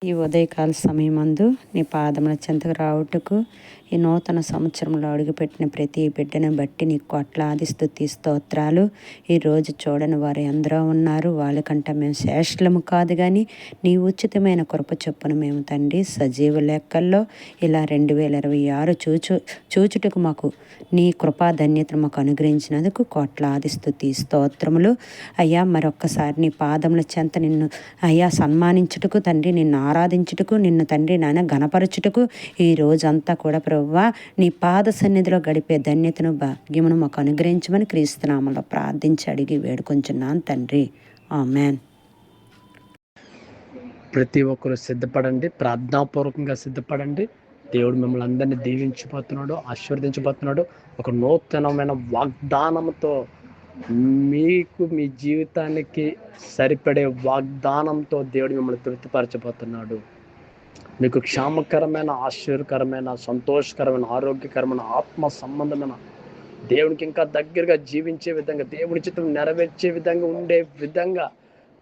ఈ ఉదయకాల సమయమందు నీ పాదముల చెంతకు రావుటకు ఈ నూతన సంవత్సరంలో అడుగుపెట్టిన ప్రతి బిడ్డను బట్టి నీ కోట్లాది స్తుతి స్తోత్రాలు. ఈరోజు చూడని వారు ఎందరో ఉన్నారు. వాళ్ళకంటే మేము శ్రేష్ఠులము కాదు, కానీ నీ ఉచితమైన కృప చొప్పున మేము తండ్రి సజీవ లెక్కల్లో ఇలా 2026 చూచుటకు మాకు నీ కృపా ధన్యతను మాకు అనుగ్రహించినందుకు కోట్లాది స్తుతి స్తోత్రములు. అయ్యా, మరొక్కసారి నీ పాదముల చెంత నిన్ను అయ్యా సన్మానించుటకు తండ్రి, నిన్ను ఆరాధించుటకు, నిన్ను తండ్రి నాయన గణపరచుటకు ఈ రోజంతా కూడా ప్రభువా నీ పాద సన్నిధిలో గడిపే ధన్యతను భాగ్యమును మాకు అనుగ్రహించమని క్రీస్తునామంలో ప్రార్థించి అడిగి వేడుకొంచున్నాను తండ్రి. ఆమెన్. ప్రతి ఒక్కరు సిద్ధపడండి, ప్రార్థనాపూర్వకంగా సిద్ధపడండి. దేవుడు మిమ్మల్ని అందరినీ దీవించిపోతున్నాడు, ఆశీర్వదించబోతున్నాడు. ఒక నూతనమైన వాగ్దానంతో మీకు మీ జీవితానికి సరిపడే వాగ్దానంతో దేవుడు మిమ్మల్ని తృప్తిపరచబోతున్నాడు. మీకు క్షేమకరమైన, ఆశ్చర్యకరమైన, సంతోషకరమైన, ఆరోగ్యకరమైన, ఆత్మ సంబంధమైన, దేవునికి ఇంకా దగ్గరగా జీవించే విధంగా, దేవుని చిత్తం నెరవేర్చే విధంగా ఉండే విధంగా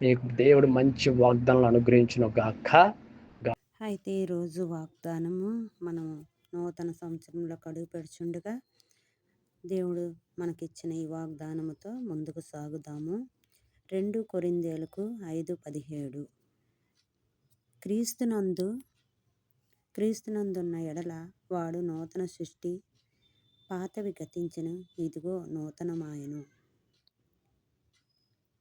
మీకు దేవుడు మంచి వాగ్దానాలు అనుగ్రహించును గాక. అయితే ఈరోజు వాగ్దానము మనం నూతన సంవత్సరంలో కడుగు పెడుచుండగా దేవుడు మనకిచ్చిన ఈ వాగ్దానముతో ముందుకు సాగుదాము. 2 కొరింథీయులకు 5:17 క్రీస్తునందున్న ఎడల వాడు నూతన సృష్టి, పాతవి గతించెను, ఇదిగో నూతనమాయెను.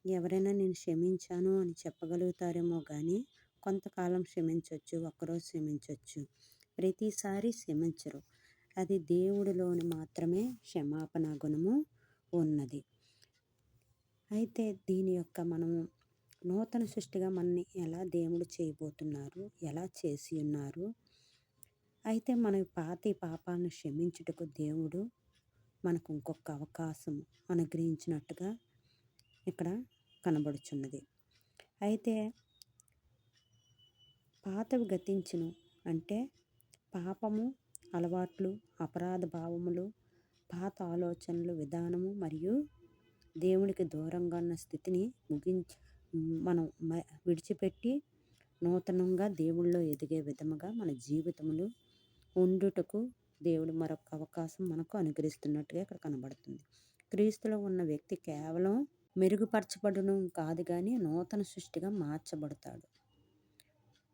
ఎవరైనా నేను క్షమించాను అని చెప్పగలుగుతారేమో కానీ కొంతకాలం క్షమించవచ్చు, ఒక్కరోజు క్షమించవచ్చు, ప్రతిసారి క్షమించరు. అది దేవుడిలోని మాత్రమే క్షమాపణ గుణము ఉన్నది. అయితే దీని యొక్క మనము నూతన సృష్టిగా మనని ఎలా దేవుడు చేయబోతున్నారు, ఎలా చేసి ఉన్నారు. అయితే మన పాతి పాపాలను క్షమించుటకు దేవుడు మనకు ఇంకొక అవకాశం అనుగ్రహించినట్టుగా ఇక్కడ కనబడుచున్నది. అయితే పాతవి గతించును అంటే పాపము, అలవాట్లు, అపరాధ భావములు, పాత ఆలోచనలు, విధానము మరియు దేవునికి దూరంగా ఉన్న స్థితిని మనం విడిచిపెట్టి నూతనంగా దేవుళ్ళో ఎదిగే విధముగా మన జీవితములు ఉండుటకు దేవుడు మరొక అవకాశం మనకు అనుగ్రహిస్తున్నట్టుగా ఇక్కడ కనబడుతుంది. క్రీస్తులో ఉన్న వ్యక్తి కేవలం మెరుగుపరచబడడం కాదు, కానీ నూతన సృష్టిగా మార్చబడతాడు.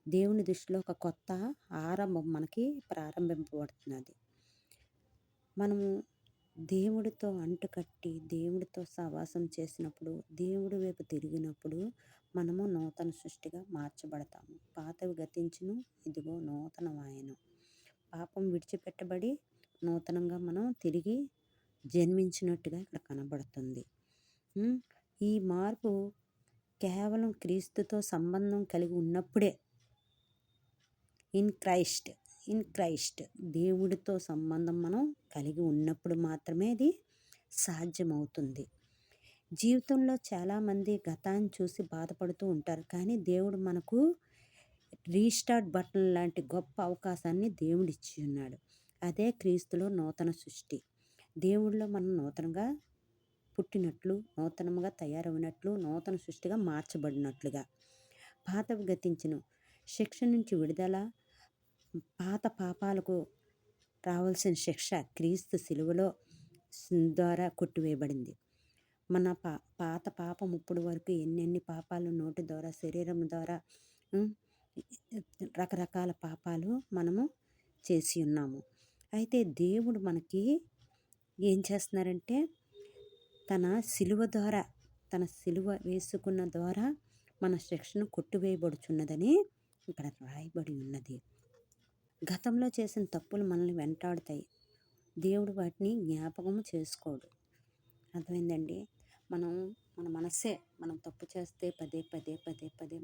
దేవుని దృష్టిలో ఒక కొత్త ఆరంభం మనకి ప్రారంభింపబడుతున్నది. మనము దేవుడితో అంటుకట్టి దేవుడితో సహవాసం చేసినప్పుడు, దేవుడి వైపు తిరిగినప్పుడు మనము నూతన సృష్టిగా మార్చబడతాము. పాతవి గతించును, ఇదిగో నూతనమాయెను. పాపం విడిచిపెట్టబడి నూతనంగా మనం తిరిగి జన్మించినట్టుగా ఇక్కడ కనబడుతుంది. ఈ మార్పు కేవలం క్రీస్తుతో సంబంధం కలిగి ఉన్నప్పుడే, ఇన్ క్రైస్ట్ దేవుడితో సంబంధం మనం కలిగి ఉన్నప్పుడు మాత్రమే ఇది సాధ్యమవుతుంది. జీవితంలో చాలామంది గతాన్ని చూసి బాధపడుతూ ఉంటారు, కానీ దేవుడు మనకు రీస్టార్ట్ బటన్ లాంటి గొప్ప అవకాశాన్ని దేవుడు ఇచ్చి ఉన్నాడు. అదే క్రీస్తులో నూతన సృష్టి. దేవుడిలో మనం నూతనంగా పుట్టినట్లు, నూతనంగా తయారవునట్లు, నూతన సృష్టిగా మార్చబడినట్లుగా. పాతవి గతించును శిక్ష నుంచి విడుదల, పాత పాపాలకు రావాల్సిన శిక్ష క్రీస్తు శిలువలో ద్వారా కొట్టివేయబడింది. మన పాత పాపం ఇప్పుడు వరకు ఎన్నెన్ని పాపాలు నోటి ద్వారా, శరీరం ద్వారా, రకరకాల పాపాలు మనము చేసి ఉన్నాము. అయితే దేవుడు మనకి ఏం చేస్తున్నారంటే తన శిలువ ద్వారా, తన శిలువ వేసుకున్న ద్వారా మన శిక్షను కొట్టివేయబడుచున్నదని ఇక్కడ రాయబడి ఉన్నది. గతంలో చేసిన తప్పులు మనల్ని వెంటాడుతాయి, దేవుడు వాటిని జ్ఞాపకం చేసుకోడు. అర్థమైందండి? మన మనస్సే మనం తప్పు చేస్తే పదే పదే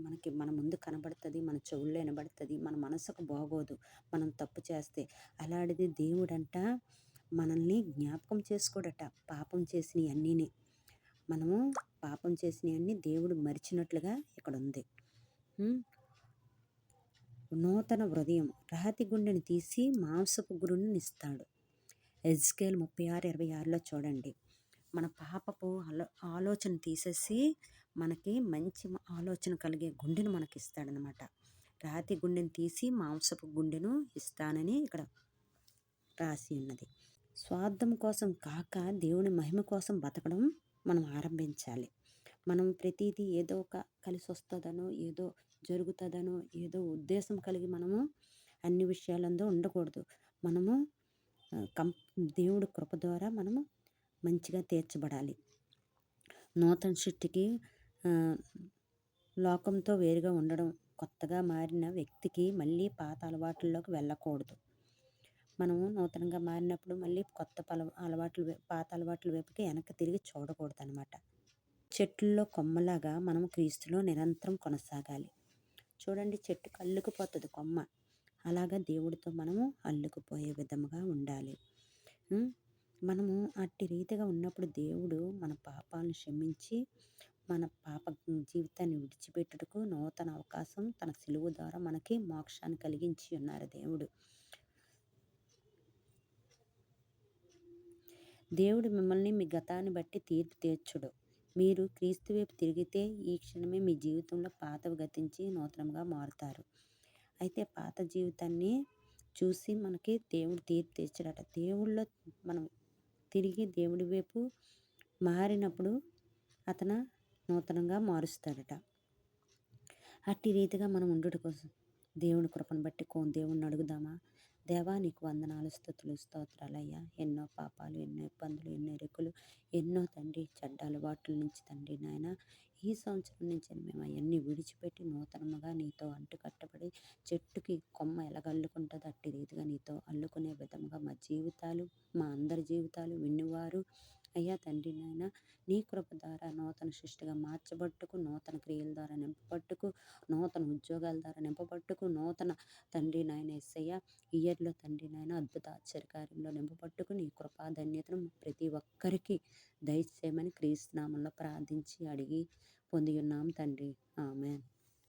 మనకి మన ముందు కనబడుతుంది, మన చెవుల్లో వినబడుతుంది, మన మనసుకు బాగోదు మనం తప్పు చేస్తే. అలాంటిది దేవుడంట మనల్ని జ్ఞాపకం చేసుకోడట. పాపం చేసినవి అన్నీని, మనము పాపం చేసినవన్నీ దేవుడు మరిచినట్లుగా ఇక్కడ ఉంది. నూతన హృదయం, రాతి గుండెని తీసి మాంసపు గురుని ఇస్తాడు. ఎజ్కేల్ 36:26 చూడండి. మన పాపపు ఆలోచన తీసేసి మనకి మంచి ఆలోచన కలిగే గుండెను మనకి ఇస్తాడనమాట. రాతి గుండెను తీసి మాంసపు గుండెను ఇస్తానని ఇక్కడ రాసి ఉన్నది. స్వార్థం కోసం కాక దేవుని మహిమ కోసం బతకడం మనం ఆరంభించాలి. మనం ప్రతిదీ ఏదో ఒక కలిసి వస్తుందనో, ఏదో జరుగుతుందనో, ఏదో ఉద్దేశం కలిగి మనము అన్ని విషయాలందు ఉండకూడదు. మనము దేవుడి కృప ద్వారా మనము మంచిగా తీర్చబడాలి. నూతన సృష్టికి లోకంతో వేరుగా ఉండడం, కొత్తగా మారిన వ్యక్తికి మళ్ళీ పాత అలవాట్లలోకి వెళ్ళకూడదు. మనము నూతనంగా మారినప్పుడు మళ్ళీ కొత్త పాత అలవాట్ల వైపుకి వెనక్కి తిరిగి చూడకూడదు అనమాట. చెట్లలో కొమ్మలాగా మనం క్రీస్తులో నిరంతరం కొనసాగాలి. చూడండి, చెట్టుకు అల్లుకుపోతుంది కొమ్మ, అలాగా దేవుడితో మనము అల్లుకుపోయే విధముగా ఉండాలి. మనము అట్టి రీతిగా ఉన్నప్పుడు దేవుడు మన పాపాలను క్షమించి మన పాప జీవితాన్ని విడిచిపెట్టుటకు నూతన అవకాశం తన సిలువ ద్వారా మనకి మోక్షాన్ని కలిగించి ఉన్నారు దేవుడు. దేవుడు మిమ్మల్ని మీ గతాన్ని బట్టి తీర్పు తీర్చుడు. మీరు క్రీస్తు వైపు తిరిగితే ఈ క్షణమే మీ జీవితంలో పాతవి గతించి నూతనంగా మారుతారు. అయితే పాత జీవితాన్ని చూసి మనకి దేవుడు తీర్పు తీర్చడట. దేవుళ్ళో మనం తిరిగి దేవుడి వైపు మారినప్పుడు అతను నూతనంగా మారుస్తాడట. అట్టి రీతిగా మనం ఉండుట కోసం దేవుని కృపను బట్టి దేవుణ్ణి అడుగుదామా? దేవా, నీకు వందనాలు, స్తుతులు, స్తోత్రాలయ్యా. ఎన్నో పాపాలు, ఎన్నో ఇబ్బందులు, ఎన్నో ఇరుకులు, ఎన్నో తండ్రి చెడ్డ అలవాట్ల నుంచి తండ్రి నాయన ఈ సంవత్సరం నుంచి మేము అవన్నీ విడిచిపెట్టి నూతనముగా నీతో అంటుకట్టబడి చెట్టుకి కొమ్మ ఎలాగల్లుకుంటుందో అట్టి రీతిగా నీతో అల్లుకునే విధముగా మా జీవితాలు, మా అందరి జీవితాలు విన్నవారు అయ్యా తండ్రి నాయన నీ కృప ద్వారా నూతన సృష్టిగా మార్చబట్టుకు, నూతన క్రియల ద్వారా నింపబట్టుకు, నూతన ఉద్యోగాల ద్వారా నింపబట్టుకు, నూతన తండ్రి నాయన యేసయ్య ఇయర్లో తండ్రి నాయన అద్భుత ఆశ్చర్యకార్యంలో నింపబట్టుకు నీ కృపా ధన్యతను ప్రతి ఒక్కరికి దయచేయమని క్రీస్తు నామములో ప్రార్థించి అడిగి పొంది ఉన్నాం తండ్రి. ఆమేన్.